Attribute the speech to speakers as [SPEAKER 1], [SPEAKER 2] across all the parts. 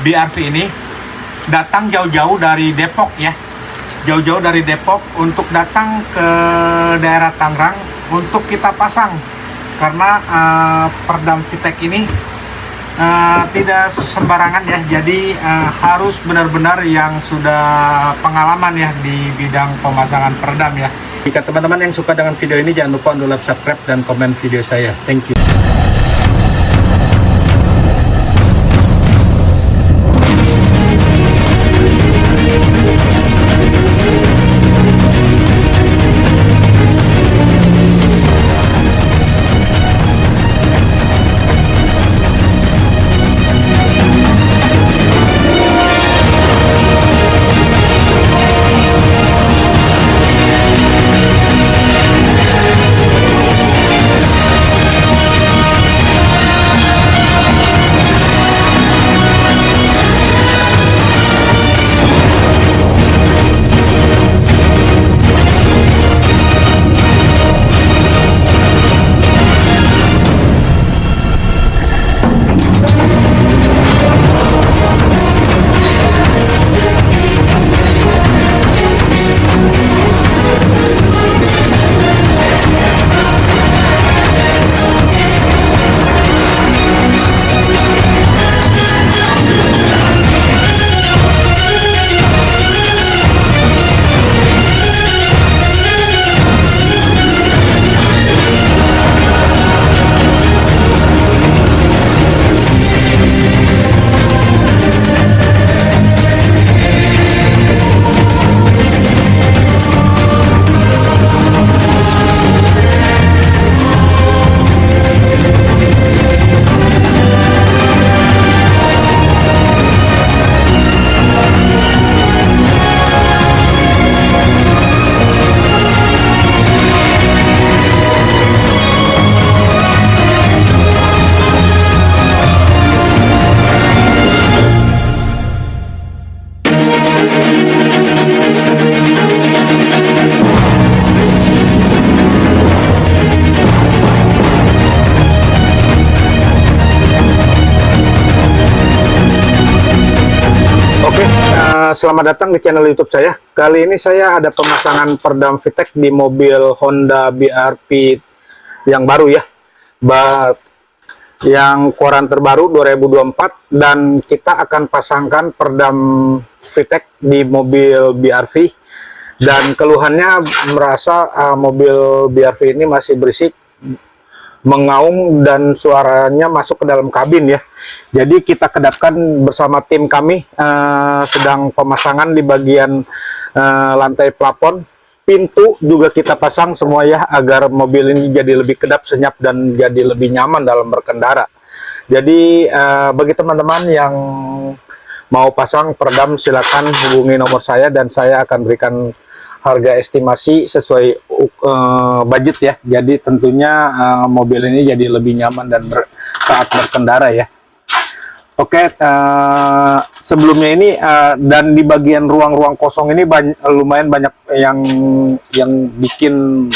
[SPEAKER 1] BRV ini datang jauh-jauh dari Depok ya, jauh-jauh dari Depok untuk datang ke daerah Tangerang untuk kita pasang karena perdam VTEC ini tidak sembarangan ya, jadi harus benar-benar yang sudah pengalaman ya di bidang pemasangan perdam ya. Jika teman-teman yang suka dengan video ini, jangan lupa untuk like, subscribe, dan komen video saya. Thank you. Selamat datang di channel YouTube saya. Kali ini saya ada pemasangan perdam VTEC di mobil Honda BRV yang baru ya, yang keluaran terbaru 2024, dan kita akan pasangkan perdam VTEC di mobil BRV. Dan keluhannya merasa mobil BRV ini masih berisik, mengaum, dan suaranya masuk ke dalam kabin ya. Jadi kita kedapkan bersama tim kami sedang pemasangan di bagian lantai plafon. Pintu juga kita pasang semua ya, agar mobil ini jadi lebih kedap, senyap, dan jadi lebih nyaman dalam berkendara. Jadi bagi teman-teman yang mau pasang perdam, silakan hubungi nomor saya dan saya akan berikan harga estimasi sesuai budget ya. Jadi tentunya mobil ini jadi lebih nyaman dan saat berkendara ya. Oke, sebelumnya ini dan di bagian ruang-ruang kosong ini lumayan banyak yang bikin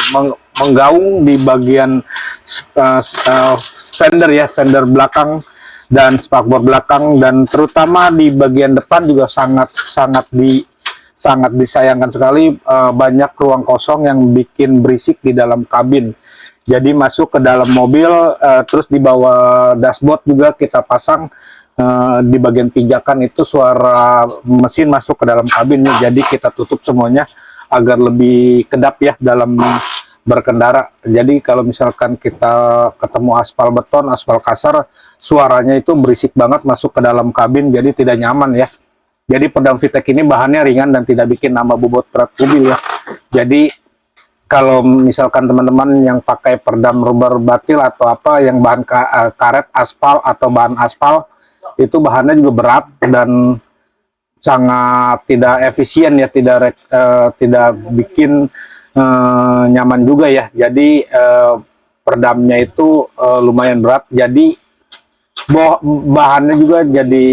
[SPEAKER 1] menggaung di bagian fender ya, fender belakang dan spakbor belakang, dan terutama di bagian depan juga sangat disayangkan sekali. Banyak ruang kosong yang bikin berisik di dalam kabin. Jadi masuk ke dalam mobil, terus di bawah dashboard juga kita pasang di bagian pijakan itu suara mesin masuk ke dalam kabinnya. Jadi kita tutup semuanya agar lebih kedap ya dalam berkendara. Jadi kalau misalkan kita ketemu aspal beton, aspal kasar, suaranya itu berisik banget masuk ke dalam kabin, jadi tidak nyaman ya. Jadi perdam VTEC ini bahannya ringan dan tidak bikin nambah bobot berat mobil ya. Jadi kalau misalkan teman-teman yang pakai perdam rubber batil atau apa yang bahan karet aspal atau bahan aspal, itu bahannya juga berat dan sangat tidak efisien ya, tidak bikin nyaman juga ya. Jadi perdamnya itu lumayan berat, jadi bahannya juga jadi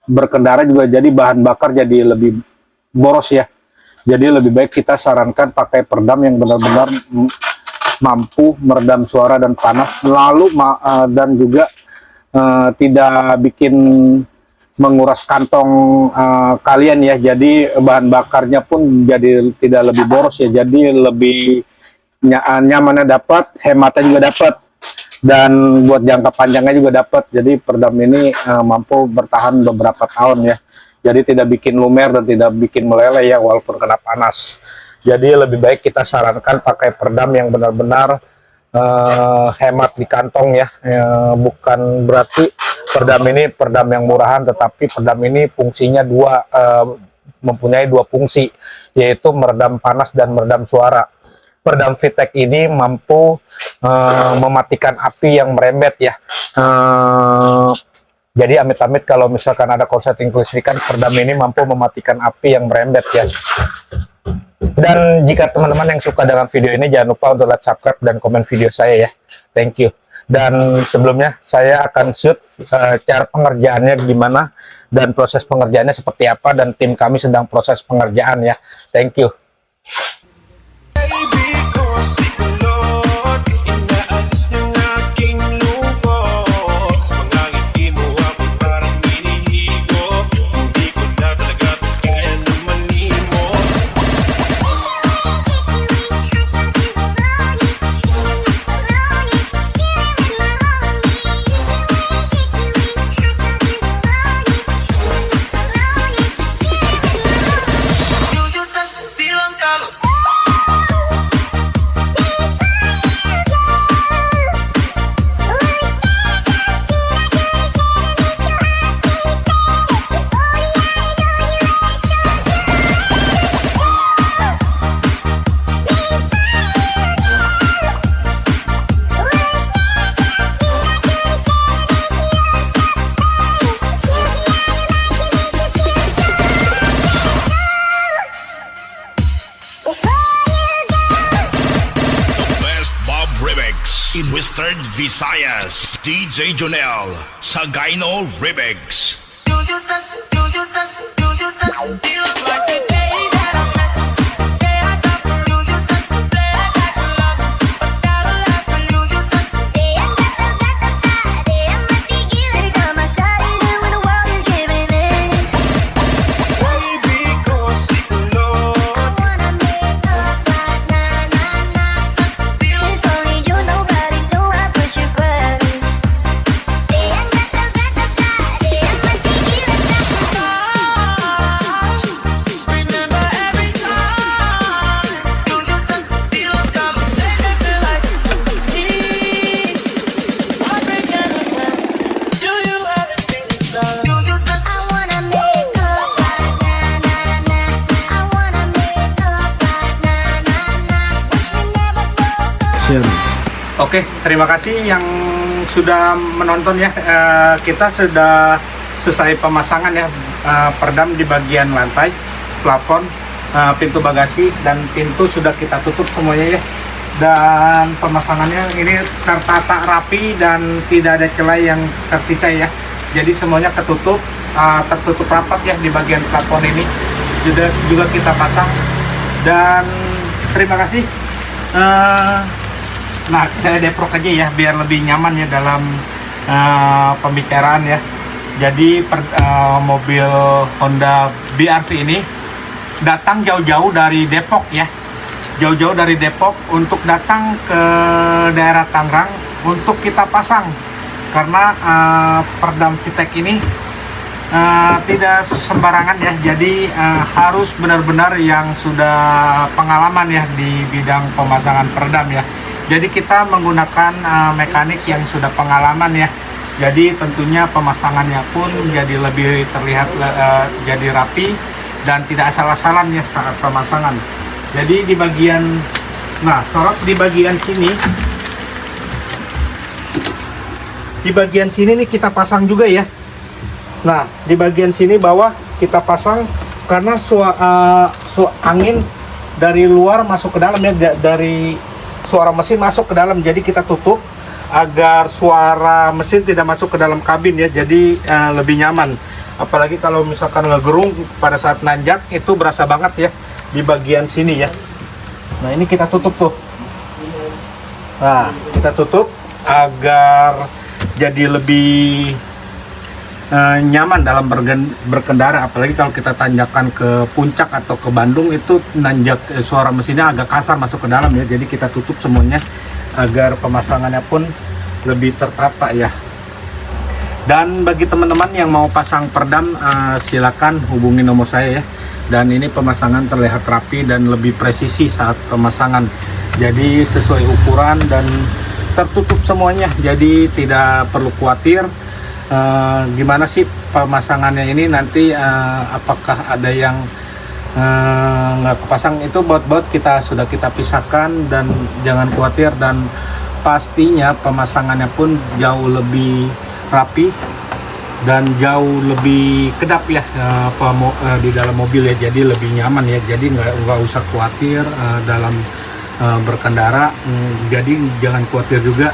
[SPEAKER 1] berkendara juga jadi bahan bakar jadi lebih boros ya. Jadi lebih baik kita sarankan pakai perdam yang benar-benar mampu meredam suara dan panas, lalu dan juga tidak bikin menguras kantong kalian ya. Jadi bahan bakarnya pun jadi tidak lebih boros ya, jadi lebih nyamannya dapat, hematnya juga dapat, dan buat jangka panjangnya juga dapat. Jadi peredam ini mampu bertahan beberapa tahun ya, jadi tidak bikin lumer dan tidak bikin meleleh ya walaupun kena panas. Jadi lebih baik kita sarankan pakai peredam yang benar-benar hemat di kantong ya. Bukan berarti peredam ini peredam yang murahan, tetapi peredam ini fungsinya mempunyai dua fungsi, yaitu meredam panas dan meredam suara. Peredam VTEC ini mampu mematikan api yang merembet ya. Jadi amit-amit kalau misalkan ada korsleting kelistrikan, peredam ini mampu mematikan api yang merembet ya. Dan jika teman-teman yang suka dengan video ini, jangan lupa untuk like, subscribe, dan komen video saya ya. Thank you. Dan sebelumnya saya akan shoot cara pengerjaannya gimana dan proses pengerjaannya seperti apa, dan tim kami sedang proses pengerjaan ya. Thank you.
[SPEAKER 2] In Western Visayas, DJ Jonel, Sagaino Remix.
[SPEAKER 3] Oke, terima kasih yang sudah menonton ya. Kita sudah selesai pemasangan ya, peredam di bagian lantai, plafon, pintu bagasi, dan pintu sudah kita tutup semuanya ya. Dan pemasangannya ini tertata rapi dan tidak ada celah yang tersisa ya. Jadi semuanya tertutup rapat ya di bagian plafon ini. Juga kita pasang. Dan terima kasih. Nah, saya deprok aja ya biar lebih nyaman ya dalam pembicaraan ya. Jadi mobil Honda BRV ini datang jauh-jauh dari Depok ya. Jauh-jauh dari Depok untuk datang ke daerah Tangerang untuk kita pasang. Karena peredam VTEC ini tidak sembarangan ya. Jadi harus benar-benar yang sudah pengalaman ya di bidang pemasangan peredam ya. Jadi kita menggunakan mekanik yang sudah pengalaman ya. Jadi tentunya pemasangannya pun jadi lebih terlihat jadi rapi dan tidak asal-asalan ya saat pemasangan. Jadi di bagian, nah sorot di bagian sini, nih kita pasang juga ya. Nah di bagian sini bawah kita pasang karena angin dari luar masuk ke dalam ya, dari suara mesin masuk ke dalam, jadi kita tutup agar suara mesin tidak masuk ke dalam kabin ya, jadi lebih nyaman. Apalagi kalau misalkan ngegerung pada saat nanjak itu berasa banget ya di bagian sini ya. Nah ini kita tutup tuh. Nah kita tutup agar jadi lebih nyaman dalam berkendara, apalagi kalau kita tanjakan ke puncak atau ke Bandung itu nanjak, suara mesinnya agak kasar masuk ke dalam ya. Jadi kita tutup semuanya agar pemasangannya pun lebih tertata ya. Dan bagi teman-teman yang mau pasang perdam, silakan hubungi nomor saya ya. Dan ini pemasangan terlihat rapi dan lebih presisi saat pemasangan. Jadi sesuai ukuran dan tertutup semuanya. Jadi tidak perlu khawatir gimana sih pemasangannya ini nanti, apakah ada yang nggak kepasang. Itu baut-baut sudah kita pisahkan dan jangan khawatir, dan pastinya pemasangannya pun jauh lebih rapi dan jauh lebih kedap ya di dalam mobil ya. Jadi lebih nyaman ya, jadi nggak usah khawatir dalam berkendara. Jadi jangan khawatir juga,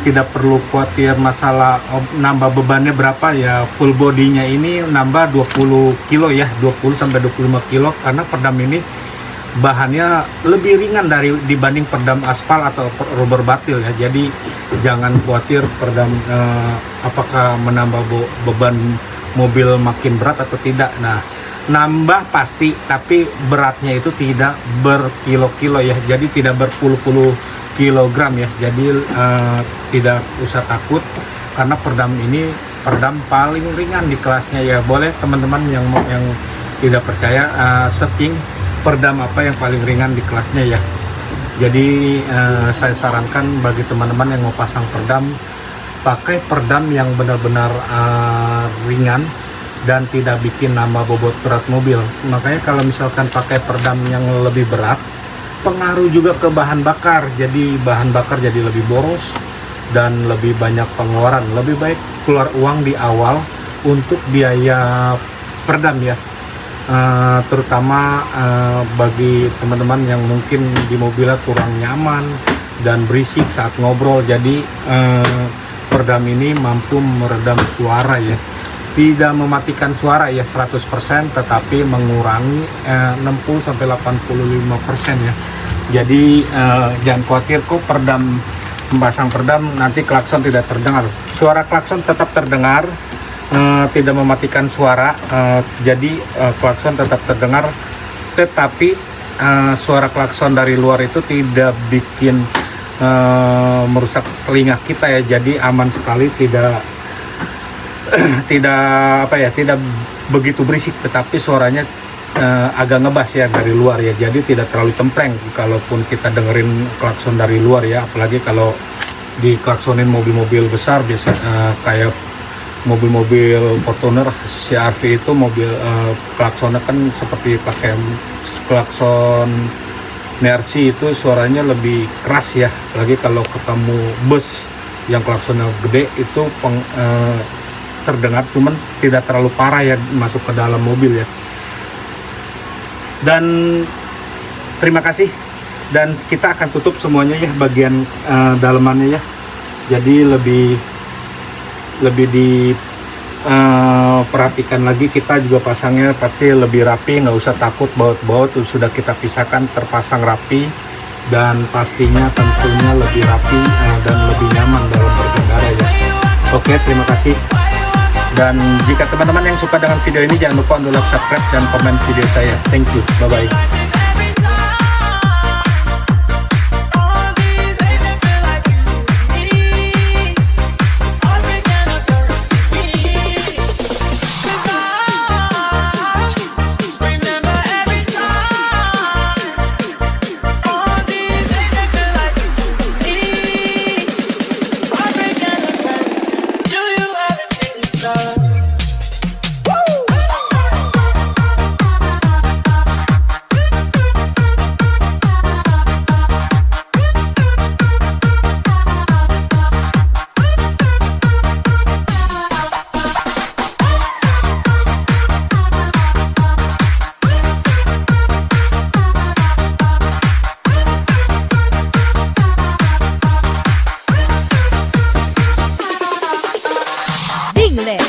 [SPEAKER 3] tidak perlu khawatir masalah nambah bebannya berapa ya. Full bodinya ini nambah 20 kilo ya, 20 sampai 25 kilo, karena perdam ini bahannya lebih ringan dibanding perdam aspal atau rubber batil ya. Jadi jangan khawatir perdam apakah menambah beban mobil makin berat atau tidak. Nah, nambah pasti, tapi beratnya itu tidak berkilo-kilo ya, jadi tidak berpuluh-puluh kilogram ya. Jadi tidak usah takut, karena perdam ini perdam paling ringan di kelasnya ya. Boleh teman-teman yang tidak percaya, searching perdam apa yang paling ringan di kelasnya ya. Jadi saya sarankan bagi teman-teman yang mau pasang perdam, pakai perdam yang benar-benar ringan dan tidak bikin nambah bobot berat mobil. Makanya kalau misalkan pakai perdam yang lebih berat, pengaruh juga ke bahan bakar. Jadi bahan bakar jadi lebih boros dan lebih banyak pengeluaran. Lebih baik keluar uang di awal untuk biaya perdam ya. Terutama bagi teman-teman yang mungkin di mobilnya kurang nyaman dan berisik saat ngobrol. Jadi perdam ini mampu meredam suara ya. Tidak mematikan suara ya 100%, tetapi mengurangi 60-85% ya. Jadi jangan khawatir kok pasang perdam nanti klakson tidak terdengar. Suara klakson tetap terdengar, tidak mematikan suara. Jadi klakson tetap terdengar, tetapi suara klakson dari luar itu tidak bikin merusak telinga kita ya. Jadi aman sekali, tidak begitu berisik, tetapi suaranya agak ngebas ya dari luar ya. Jadi tidak terlalu cempreng kalaupun kita dengerin klakson dari luar ya. Apalagi kalau diklaksonin mobil-mobil besar, biasa kayak mobil-mobil Fortuner CR-V itu mobil klaksonnya kan seperti pakai klakson Mercy, itu suaranya lebih keras ya. Apalagi kalau ketemu bus yang klaksonnya gede itu terdengar, cuman tidak terlalu parah ya masuk ke dalam mobil ya. Dan terima kasih, dan kita akan tutup semuanya ya bagian dalamannya ya. Jadi lebih diperhatikan lagi, kita juga pasangnya pasti lebih rapi, nggak usah takut baut-baut sudah kita pisahkan, terpasang rapi, dan pastinya tentunya lebih rapi dan lebih nyaman dalam berkendara ya. Oke, terima kasih. Dan jika teman-teman yang suka dengan video ini, jangan lupa untuk like, subscribe, dan komen video saya. Thank you, bye-bye.
[SPEAKER 4] Dingle.